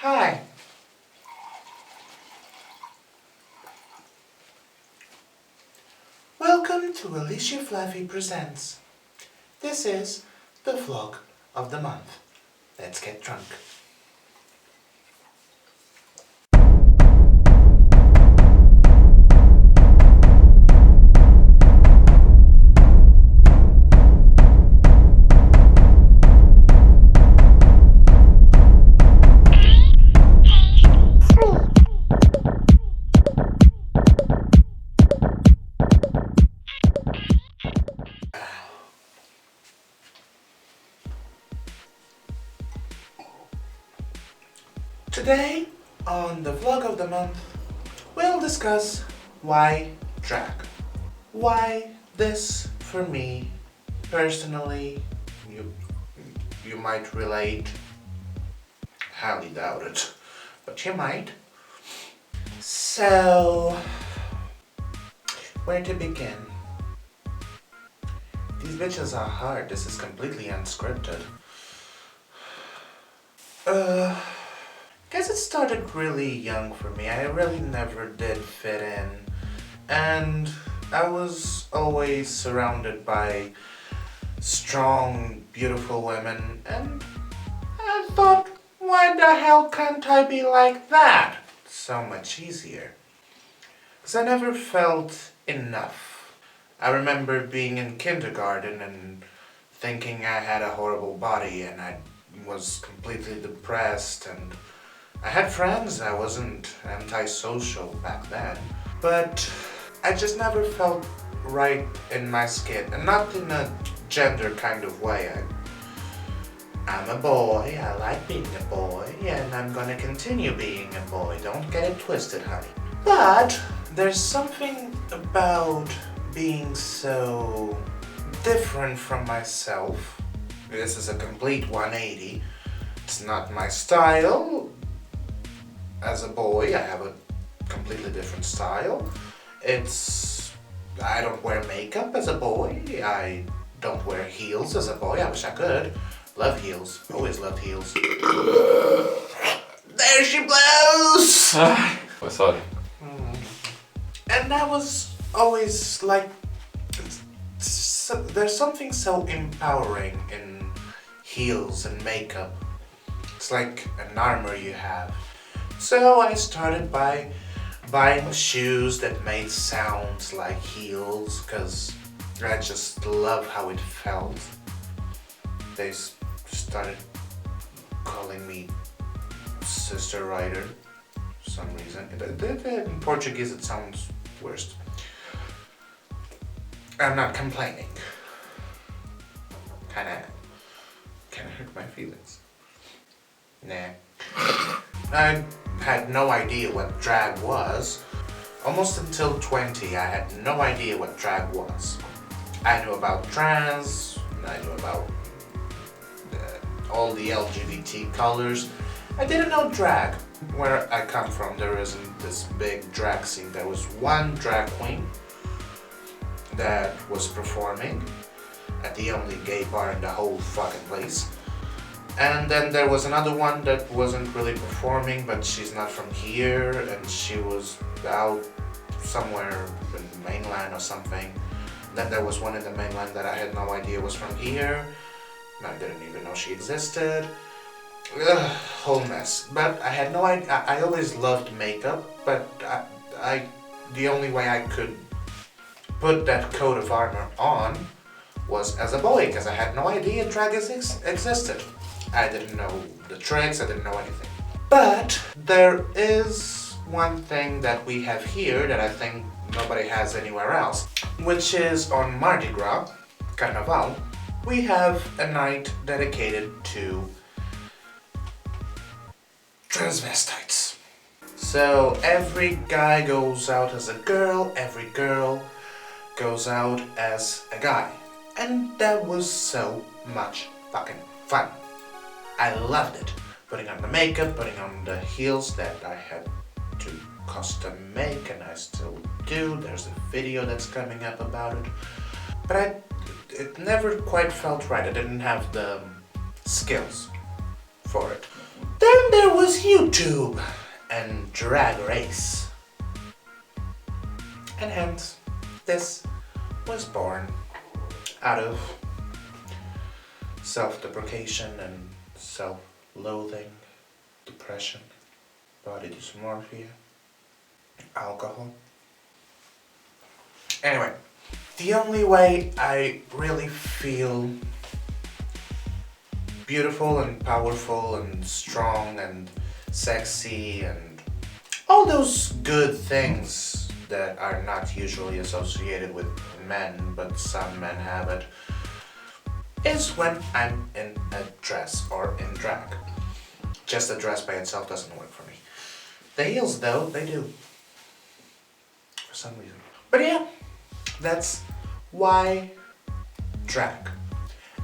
Hi. Welcome to Alicia Fluffy Presents. This is the vlog of the month. Let's get drunk. Today, on the vlog of the month, we'll discuss why drag. Why this, for me, personally, you might relate, highly doubt it, but you might. So, where to begin? These bitches are hard, this is completely unscripted. Guess it started really young for me. I really never did fit in, and I was always surrounded by strong, beautiful women, and I thought, why the hell can't I be like that? So much easier. Because I never felt enough. I remember being in kindergarten and thinking I had a horrible body, and I was completely depressed, and I had friends. I wasn't antisocial back then, but I just never felt right in my skin, and not in a gender kind of way. I'm a boy, I like being a boy, and I'm gonna continue being a boy, don't get it twisted, honey. But there's something about being so different from myself. This is a complete 180. It's not my style. As a boy, I have a completely different style. I don't wear makeup as a boy. I don't wear heels as a boy. I wish I could. Love heels. Always loved heels. There she blows! Oh, sorry. And I was always like, there's something so empowering in heels and makeup. It's like an armor you have. So I started by buying shoes that made sounds like heels, because I just love how it felt. They started calling me Sister Rider for some reason. In Portuguese it sounds worse. I'm not complaining. Kinda hurt my feelings. Nah. I had no idea what drag was. Almost until 20, I had no idea what drag was. I knew about trans, I knew about all the LGBT colors. I didn't know drag. Where I come from, there isn't this big drag scene. There was one drag queen that was performing at the only gay bar in the whole fucking place. And then there was another one that wasn't really performing, but she's not from here, and she was out somewhere in the mainland or something. Then there was one in the mainland that I had no idea was from here. I didn't even know she existed. Ugh, whole mess. But I had no idea. I always loved makeup, but the only way I could put that coat of armor on was as a boy, because I had no idea drag existed. I didn't know the tricks, I didn't know anything. But there is one thing that we have here that I think nobody has anywhere else, which is on Mardi Gras, Carnaval, we have a night dedicated to transvestites. So every guy goes out as a girl, every girl goes out as a guy. And that was so much fucking fun. I loved it. Putting on the makeup, putting on the heels that I had to custom make, and I still do. There's a video that's coming up about it. But it never quite felt right. I didn't have the skills for it. Then there was YouTube and Drag Race. And hence, this was born out of self-deprecation and self-loathing, depression, body dysmorphia, alcohol. Anyway, the only way I really feel beautiful and powerful and strong and sexy and all those good things that are not usually associated with men, but some men have it, is when I'm in a dress or in drag. Just a dress by itself doesn't work for me. The heels though, they do. For some reason. But yeah, that's why drag.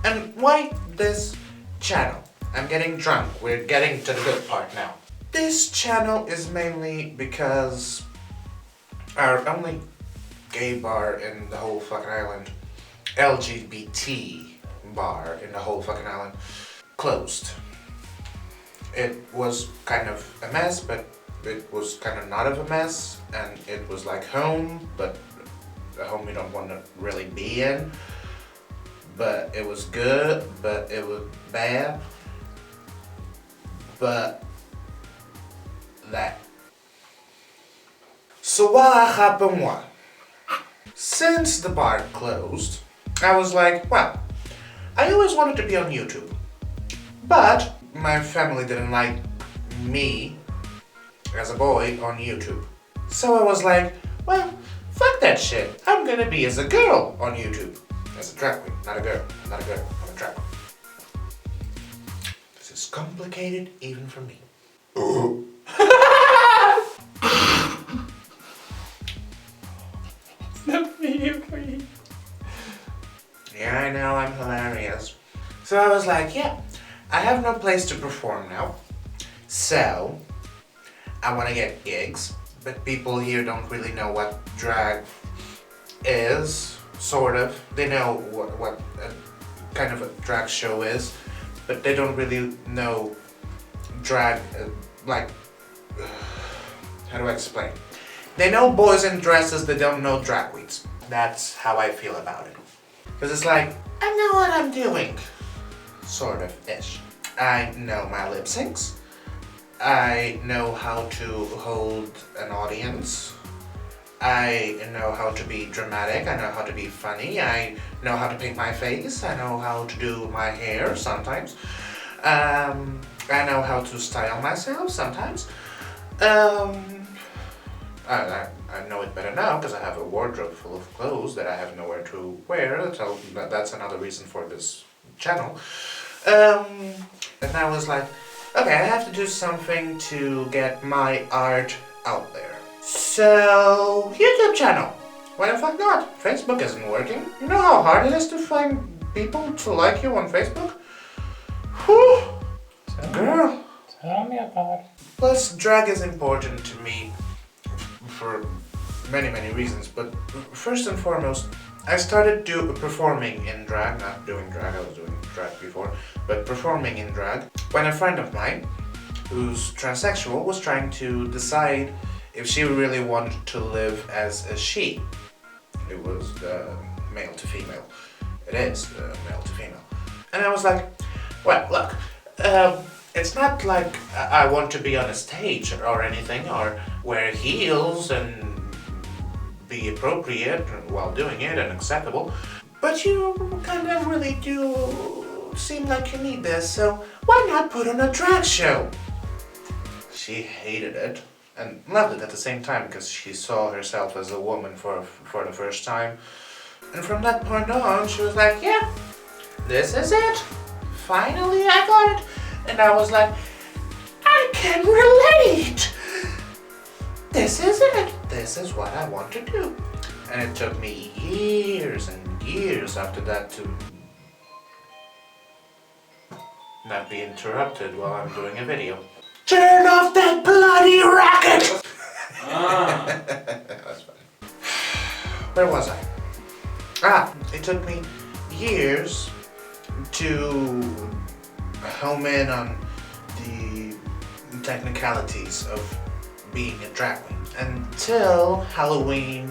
And why this channel. I'm getting drunk. We're getting to the good part now. This channel is mainly because our only gay bar in the whole fucking island, LGBT bar in the whole fucking island, closed. It was kind of a mess, but it was kind of not of a mess, and it was like home, but a home you don't want to really be in. But it was good, but it was bad. But that. So what happened was, since the bar closed, I was like, well, I always wanted to be on YouTube, but my family didn't like me as a boy on YouTube. So I was like, well, fuck that shit. I'm gonna be as a girl on YouTube. As a drag queen, not a girl, I'm a drag queen. This is complicated even for me. Not me, please. Yeah, I know, I'm hilarious. So I was like, yeah, I have no place to perform now. So, I want to get gigs, but people here don't really know what drag is, sort of. They know what a kind of a drag show is, but they don't really know drag, like, how do I explain? They know boys in dresses, they don't know drag queens. That's how I feel about it. Because it's like, I know what I'm doing. Sort of-ish. I know my lip syncs. I know how to hold an audience. I know how to be dramatic. I know how to be funny. I know how to paint my face. I know how to do my hair sometimes. I know how to style myself sometimes. I know it better now because I have a wardrobe full of clothes that I have nowhere to wear, so that's another reason for this channel. And I was like, okay, I have to do something to get my art out there. So, YouTube channel. Why the fuck not? Facebook isn't working. You know how hard it is to find people to like you on Facebook? Whew! Girl. Tell me about it. Plus, drag is important to me for many reasons, but first and foremost, I started performing in drag, not doing drag, I was doing drag before, but performing in drag, when a friend of mine, who's transsexual, was trying to decide if she really wanted to live as a she. It was male to female. It is male to female. And I was like, well, look, it's not like I want to be on a stage or anything, or wear heels and be appropriate while doing it and acceptable, but you kind of really do seem like you need this, so why not put on a drag show? She hated it and loved it at the same time because she saw herself as a woman for the first time. And from that point on, she was like, yeah, this is it. Finally, I got it. And I was like, I can relate. This is it. This is what I want to do. And it took me years and years after that to not be interrupted while I'm doing a video. Turn off that bloody racket! That's funny. Where was I? It took me years to home in on the technicalities of being a drag queen until Halloween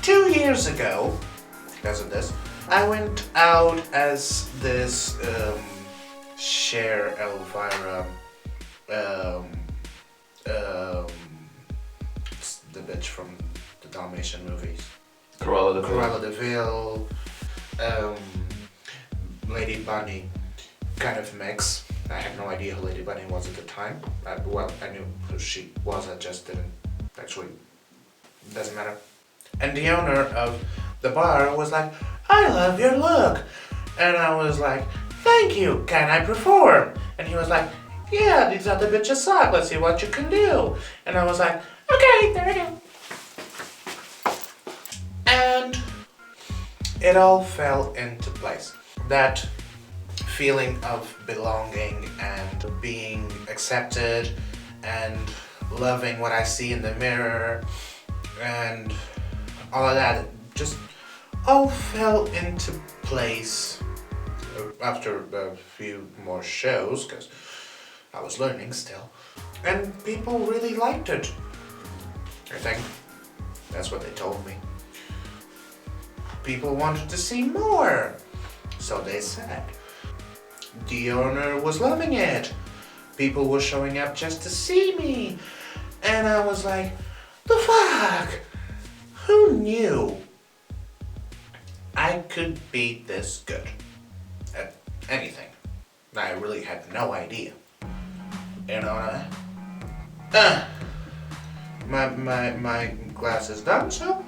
2 years ago. Because of this, I went out as this Cher Elvira, the bitch from the Dalmatian movies. Cruella de Vil, Lady Bunny kind of mix. I had no idea who Lady Bunny was at the time. I knew who she was, I just didn't actually, doesn't matter. And the owner of the bar was like, I love your look. And I was like, thank you, can I perform? And he was like, yeah, these other bitches suck, let's see what you can do. And I was like, okay, there we go. And it all fell into place. That feeling of belonging and being accepted and loving what I see in the mirror and all of that just all fell into place after a few more shows, because I was learning still, and people really liked it. I think that's what they told me. People wanted to see more, so they said. The owner was loving it. People were showing up just to see me, and I was like, the fuck? Who knew I could be this good at anything? I really had no idea. You know, my class is done, so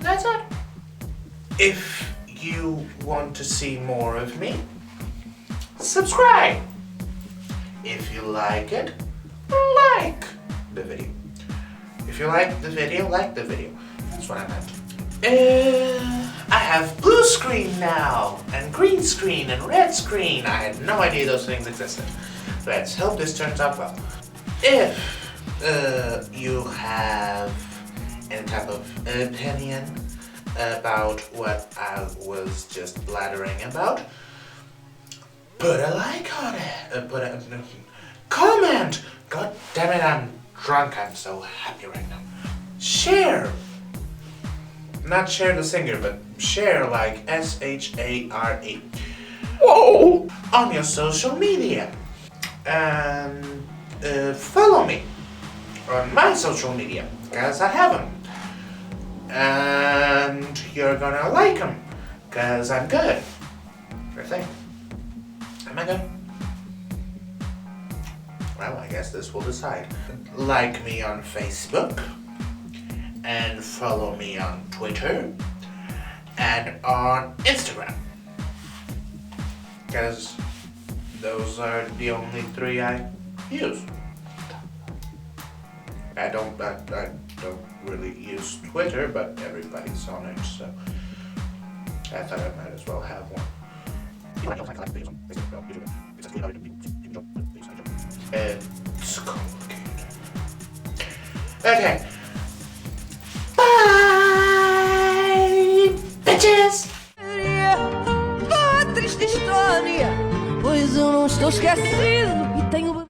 that's it. If you want to see more of me, subscribe. If you like it, like the video. If you like the video, like the video. That's what I meant. I have blue screen now, and green screen, and red screen. I had no idea those things existed. Let's hope this turns out well. If you have any type of opinion about what I was just blathering about, put a like on it. Put a comment. God damn it, I'm drunk. I'm so happy right now. Share. Not Cher the singer, but share like S-H-A-R-E. Whoa! On your social media. And follow me on my social media, because I have them. And you're gonna like them, because I'm good. I think. Am I good? Well, I guess this will decide. Like me on Facebook, and follow me on Twitter, and on Instagram. Because those are the only three I use. I don't really use Twitter, but everybody's on it, so I thought I might as well have one. It's complicated. Okay. Bye, bitches! Triste história, pois eu não estou esquecido e tenho